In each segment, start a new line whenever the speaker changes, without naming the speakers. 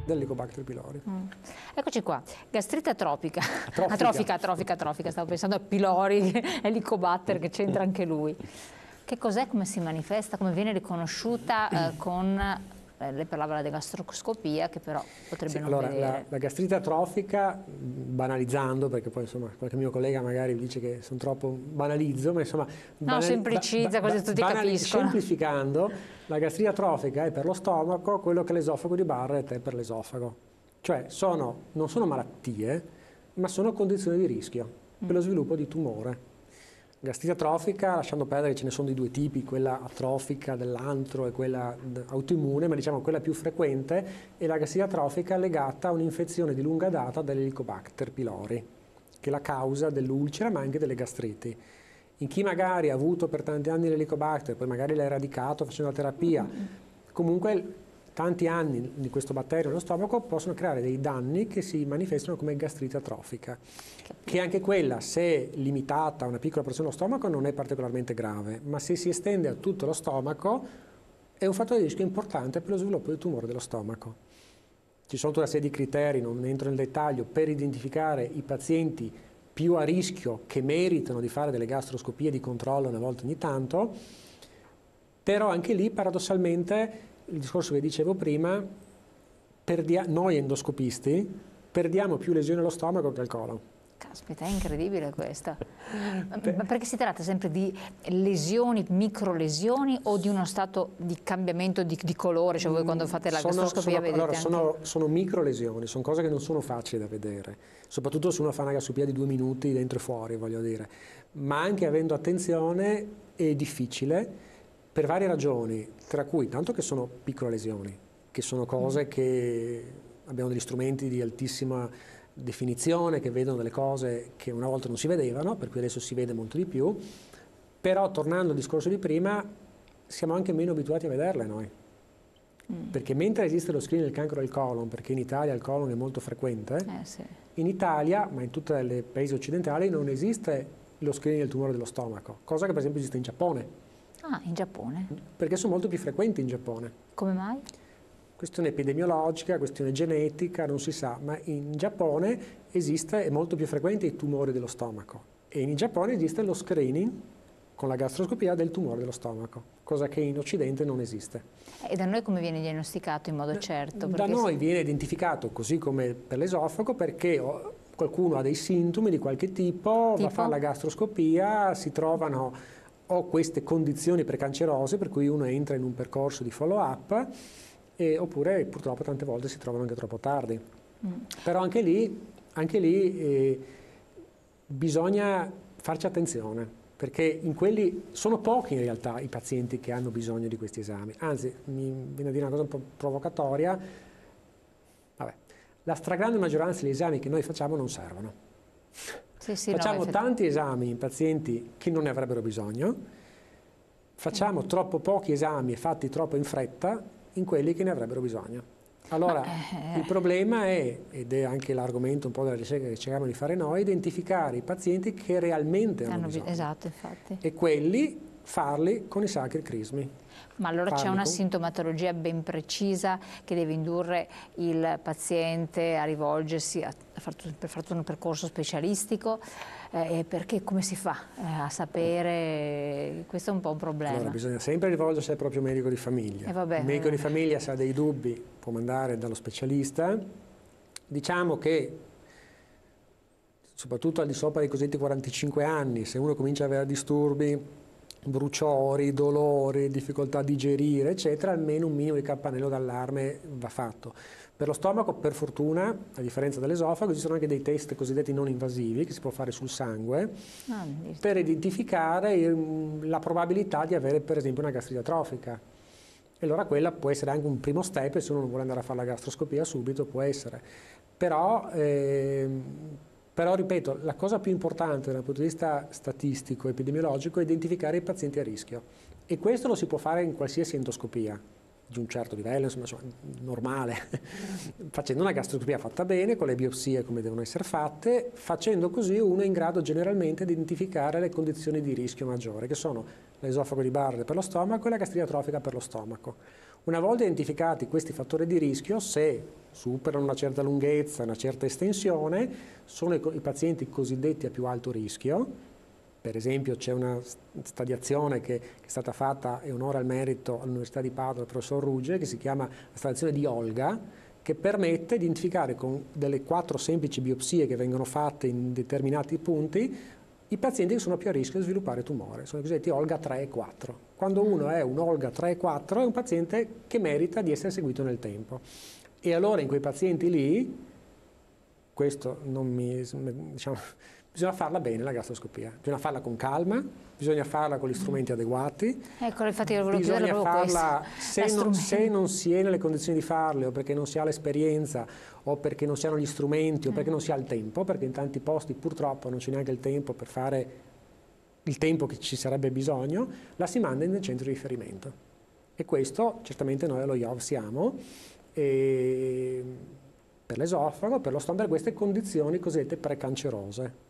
dell'Helicobacter pylori.
Eccoci qua, gastrite atrofica. Atrofica, stavo pensando a pylori, Helicobacter che c'entra anche lui. Che cos'è, come si manifesta, come viene riconosciuta con, lei parlava della gastroscopia che però potrebbe non vedere.
La gastrite atrofica, banalizzando, perché poi insomma qualche mio collega magari dice che sono troppo banalizzo, ma insomma...
No, semplicizza, così tutti capiscono.
Semplificando, la gastrite atrofica è per lo stomaco quello che l'esofago di Barrett è per l'esofago. Cioè non sono malattie, ma sono condizioni di rischio per lo sviluppo di tumore. Gastrite atrofica, lasciando perdere che ce ne sono di due tipi, quella atrofica dell'antro e quella autoimmune, ma diciamo quella più frequente è la gastrite atrofica legata a un'infezione di lunga data dell'Helicobacter pylori, che è la causa dell'ulcera ma anche delle gastriti. In chi magari ha avuto per tanti anni l'Helicobacter, poi magari l'ha eradicato facendo la terapia, comunque tanti anni di questo batterio nello stomaco possono creare dei danni che si manifestano come gastrite atrofica, che anche quella, se limitata a una piccola porzione dello stomaco, non è particolarmente grave, ma se si estende a tutto lo stomaco è un fattore di rischio importante per lo sviluppo del tumore dello stomaco. Ci sono tutta una serie di criteri, non entro nel dettaglio, per identificare i pazienti più a rischio che meritano di fare delle gastroscopie di controllo una volta ogni tanto, però anche lì paradossalmente il discorso che dicevo prima, noi endoscopisti perdiamo più lesioni allo stomaco che al colon.
Caspita, è incredibile questa. Perché si tratta sempre di lesioni, microlesioni o di uno stato di cambiamento di colore? Cioè voi quando fate la gastroscopia vedete
allora, sono microlesioni, sono cose che non sono facili da vedere, soprattutto se uno fa una gastroscopia di 2 minuti dentro e fuori, voglio dire. Ma anche avendo attenzione è difficile, per varie ragioni, tra cui tanto che sono piccolesioni, che sono cose che abbiamo degli strumenti di altissima definizione, che vedono delle cose che una volta non si vedevano, per cui adesso si vede molto di più, però tornando al discorso di prima, siamo anche meno abituati a vederle noi. Perché mentre esiste lo screening del cancro del colon, perché in Italia il colon è molto frequente,
sì.
In Italia, ma in tutti i paesi occidentali, non esiste lo screening del tumore dello stomaco, cosa che per esempio esiste in Giappone.
Ah, in Giappone?
Perché sono molto più frequenti in Giappone.
Come mai?
Questione epidemiologica, questione genetica, non si sa, ma in Giappone è molto più frequente il tumore dello stomaco e in Giappone esiste lo screening con la gastroscopia del tumore dello stomaco, cosa che in Occidente non esiste.
E da noi come viene diagnosticato in modo certo?
Da noi viene identificato così come per l'esofago perché qualcuno ha dei sintomi di qualche tipo, va a fare la gastroscopia, si trovano o queste condizioni precancerose per cui uno entra in un percorso di follow up oppure purtroppo tante volte si trovano anche troppo tardi. Però anche lì bisogna farci attenzione, perché in quelli sono pochi in realtà i pazienti che hanno bisogno di questi esami. Anzi, mi viene a dire una cosa un po' provocatoria, vabbè, la stragrande maggioranza degli esami che noi facciamo non servono. Facciamo tanti esami in pazienti che non ne avrebbero bisogno, facciamo troppo pochi esami fatti troppo in fretta in quelli che ne avrebbero bisogno. Allora, il problema è, ed è anche l'argomento un po' della ricerca che cerchiamo di fare noi, identificare i pazienti che realmente hanno bisogno.
Esatto, infatti.
E quelli farli con i sacri crismi.
Ma allora c'è una sintomatologia ben precisa che deve indurre il paziente a rivolgersi per fare un percorso specialistico? Perché come si fa a sapere? Questo è un po' un problema.
Allora, bisogna sempre rivolgersi al proprio medico di famiglia. Il medico di famiglia, se ha dei dubbi, può mandare dallo specialista. Diciamo che, soprattutto al di sopra dei cosiddetti 45 anni, se uno comincia ad avere disturbi, bruciori, dolori, difficoltà a digerire, eccetera, almeno un minimo di campanello d'allarme va fatto. Per lo stomaco, per fortuna, a differenza dell'esofago, esistono anche dei test cosiddetti non invasivi che si può fare sul sangue per identificare la probabilità di avere, per esempio, una gastrite atrofica. E allora quella può essere anche un primo step, se uno non vuole andare a fare la gastroscopia subito, può essere. Però ripeto, la cosa più importante dal punto di vista statistico, epidemiologico, è identificare i pazienti a rischio. E questo lo si può fare in qualsiasi endoscopia. di un certo livello, insomma normale, facendo una gastroscopia fatta bene, con le biopsie come devono essere fatte, facendo così uno è in grado generalmente di identificare le condizioni di rischio maggiore, che sono l'esofago di Barrett per lo stomaco e la gastrite atrofica per lo stomaco. Una volta identificati questi fattori di rischio, se superano una certa lunghezza, una certa estensione, sono i pazienti cosiddetti a più alto rischio. Per esempio c'è una stadiazione che è stata fatta, e onore al merito all'Università di Padova del professor Rugge, che si chiama la stadiazione di Olga, che permette di identificare con delle 4 semplici biopsie che vengono fatte in determinati punti i pazienti che sono più a rischio di sviluppare tumore. Sono i cosiddetti Olga 3 e 4. Quando uno è un Olga 3 e 4 è un paziente che merita di essere seguito nel tempo. E allora in quei pazienti lì, questo non mi... diciamo, bisogna farla bene la gastroscopia, bisogna farla con calma, bisogna farla con gli strumenti adeguati,
ecco, infatti volevo
bisogna farla se non si è nelle condizioni di farle, o perché non si ha l'esperienza, o perché non si hanno gli strumenti, o perché non si ha il tempo, perché in tanti posti purtroppo non c'è neanche il tempo per fare il tempo che ci sarebbe bisogno, la si manda nel centro di riferimento. E questo certamente noi allo IOV siamo, e per l'esofago, per lo stomaco, queste condizioni cosiddette precancerose.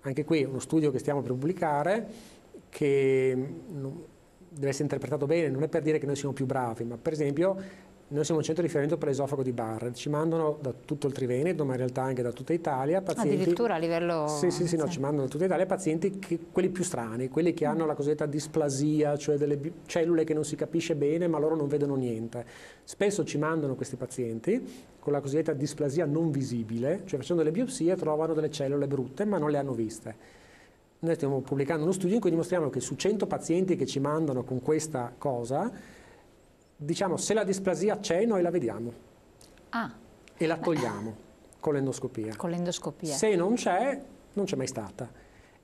Anche qui uno studio che stiamo per pubblicare, che deve essere interpretato bene, non è per dire che noi siamo più bravi, ma per esempio noi siamo un centro di riferimento per l'esofago di Barrett, ci mandano da tutto il Triveneto, ma in realtà anche da tutta Italia pazienti.
Addirittura a livello...
Sì, no, ci mandano da tutta Italia pazienti, quelli più strani, quelli che hanno la cosiddetta displasia, cioè delle cellule che non si capisce bene ma loro non vedono niente. Spesso ci mandano questi pazienti con la cosiddetta displasia non visibile, cioè facendo le biopsie trovano delle cellule brutte ma non le hanno viste. Noi stiamo pubblicando uno studio in cui dimostriamo che su 100 pazienti che ci mandano con questa cosa, diciamo, se la displasia c'è, noi la vediamo e la togliamo con l'endoscopia.
Con l'endoscopia.
Se non c'è, non c'è mai stata.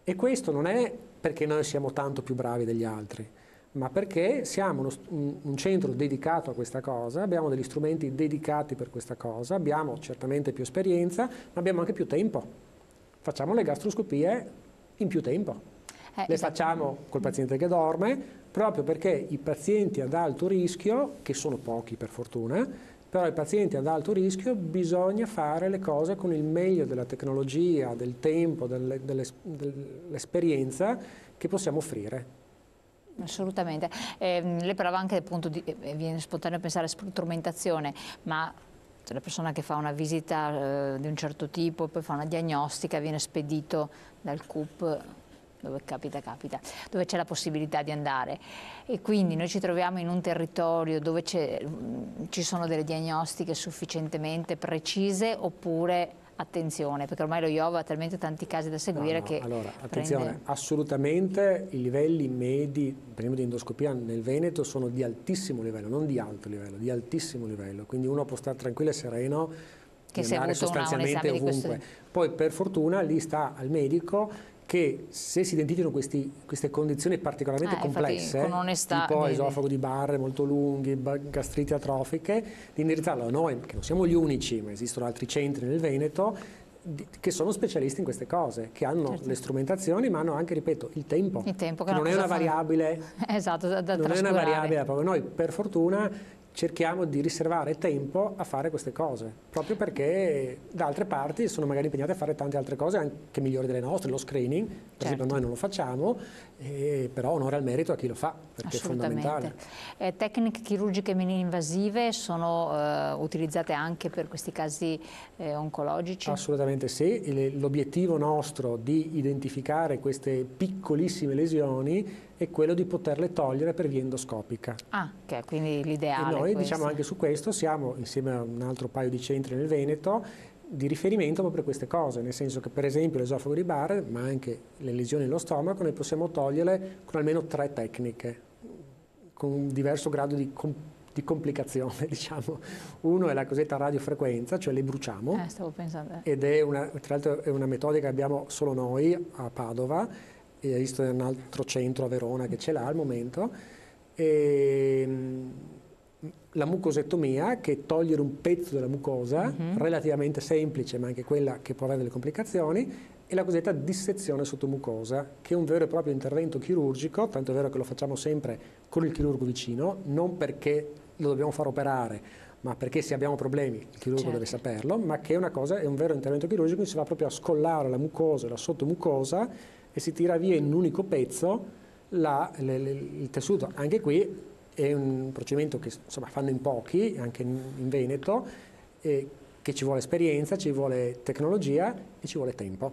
E questo non è perché noi siamo tanto più bravi degli altri, ma perché siamo un centro dedicato a questa cosa, abbiamo degli strumenti dedicati per questa cosa, abbiamo certamente più esperienza, ma abbiamo anche più tempo. Facciamo le gastroscopie in più tempo. Le facciamo col paziente che dorme, proprio perché i pazienti ad alto rischio, che sono pochi per fortuna, però i pazienti ad alto rischio bisogna fare le cose con il meglio della tecnologia, del tempo, dell'esperienza che possiamo offrire.
Assolutamente. Lei parlava anche appunto viene spontaneo pensare a strumentazione, ma la persona che fa una visita di un certo tipo, poi fa una diagnostica, viene spedito dal CUP, dove capita, dove c'è la possibilità di andare, e quindi noi ci troviamo in un territorio dove ci sono delle diagnostiche sufficientemente precise, oppure attenzione, perché ormai lo IOV ha talmente tanti casi da seguire che
allora, attenzione, assolutamente i livelli medi, per esempio di endoscopia nel Veneto, sono di altissimo livello, non di alto livello, di altissimo livello, quindi uno può stare tranquillo e sereno di andare sostanzialmente ovunque. Poi per fortuna lì sta al medico che, se si identificano queste condizioni particolarmente complesse, tipo esofago di Barrett molto lunghi, gastriti atrofiche, di indirizzarlo a noi, che non siamo gli unici, ma esistono altri centri nel Veneto che sono specialisti in queste cose, che hanno le strumentazioni, ma hanno anche, ripeto, il tempo che non è una variabile.
Esatto, da
non è una variabile, proprio noi per fortuna cerchiamo di riservare tempo a fare queste cose, proprio perché da altre parti sono magari impegnate a fare tante altre cose anche migliori delle nostre, lo screening, per esempio noi non lo facciamo, però onore al merito a chi lo fa, perché è fondamentale.
Tecniche chirurgiche meno invasive sono utilizzate anche per questi casi oncologici?
Assolutamente sì, l'obiettivo nostro di identificare queste piccolissime lesioni è quello di poterle togliere per via endoscopica.
Che quindi l'ideale.
E noi diciamo anche su questo siamo, insieme a un altro paio di centri nel Veneto, di riferimento proprio per queste cose, nel senso che per esempio l'esofago di Barrett, ma anche le lesioni nello stomaco, noi possiamo toglierle con almeno 3 tecniche, con un diverso grado di complicazione, diciamo. Uno è la cosiddetta radiofrequenza, cioè le bruciamo,
stavo pensando.
ed è tra l'altro è una metodica che abbiamo solo noi a Padova, e esiste un altro centro a Verona che ce l'ha al momento, e la mucosettomia, che è togliere un pezzo della mucosa, relativamente semplice ma anche quella che può avere delle complicazioni, e la cosiddetta dissezione sottomucosa, che è un vero e proprio intervento chirurgico, tanto è vero che lo facciamo sempre con il chirurgo vicino, non perché lo dobbiamo far operare, ma perché se abbiamo problemi il chirurgo deve saperlo, ma che è un vero intervento chirurgico, si va proprio a scollare la mucosa e la sottomucosa e si tira via in un unico pezzo il tessuto. Anche qui è un procedimento che insomma fanno in pochi, anche in Veneto, che ci vuole esperienza, ci vuole tecnologia e ci vuole tempo,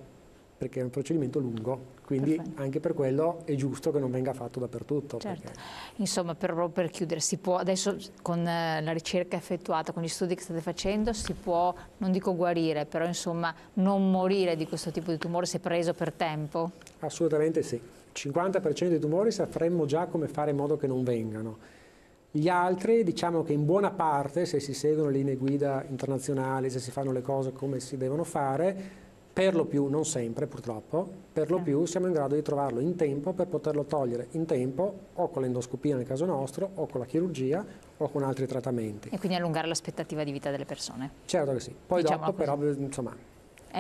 perché è un procedimento lungo, quindi anche per quello è giusto che non venga fatto dappertutto.
Certo.
Perché...
Insomma, per chiudere, si può, adesso con la ricerca effettuata, con gli studi che state facendo, si può, non dico guarire, però insomma non morire di questo tipo di tumore se preso per tempo?
Assolutamente sì. Il 50% dei tumori sapremmo già come fare in modo che non vengano. Gli altri, diciamo che in buona parte, se si seguono linee guida internazionali, se si fanno le cose come si devono fare, per lo più, non sempre purtroppo, per lo più siamo in grado di trovarlo in tempo per poterlo togliere in tempo o con l'endoscopia nel caso nostro, o con la chirurgia o con altri trattamenti.
E quindi allungare l'aspettativa di vita delle persone?
Certo che sì. Poi dopo però, insomma...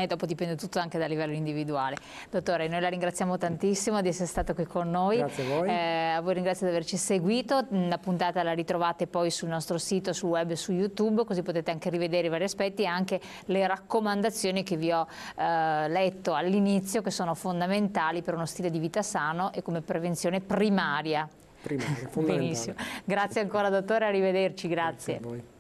dopo dipende tutto anche dal livello individuale. Dottore, noi la ringraziamo tantissimo di essere stato qui con noi.
Grazie a voi.
A voi ringrazio di averci seguito. La puntata la ritrovate poi sul nostro sito, sul web e su YouTube, così potete anche rivedere i vari aspetti e anche le raccomandazioni che vi ho letto all'inizio, che sono fondamentali per uno stile di vita sano e come prevenzione primaria.
Fondamentale.
Benissimo. Grazie ancora dottore, arrivederci, grazie.
Grazie a voi.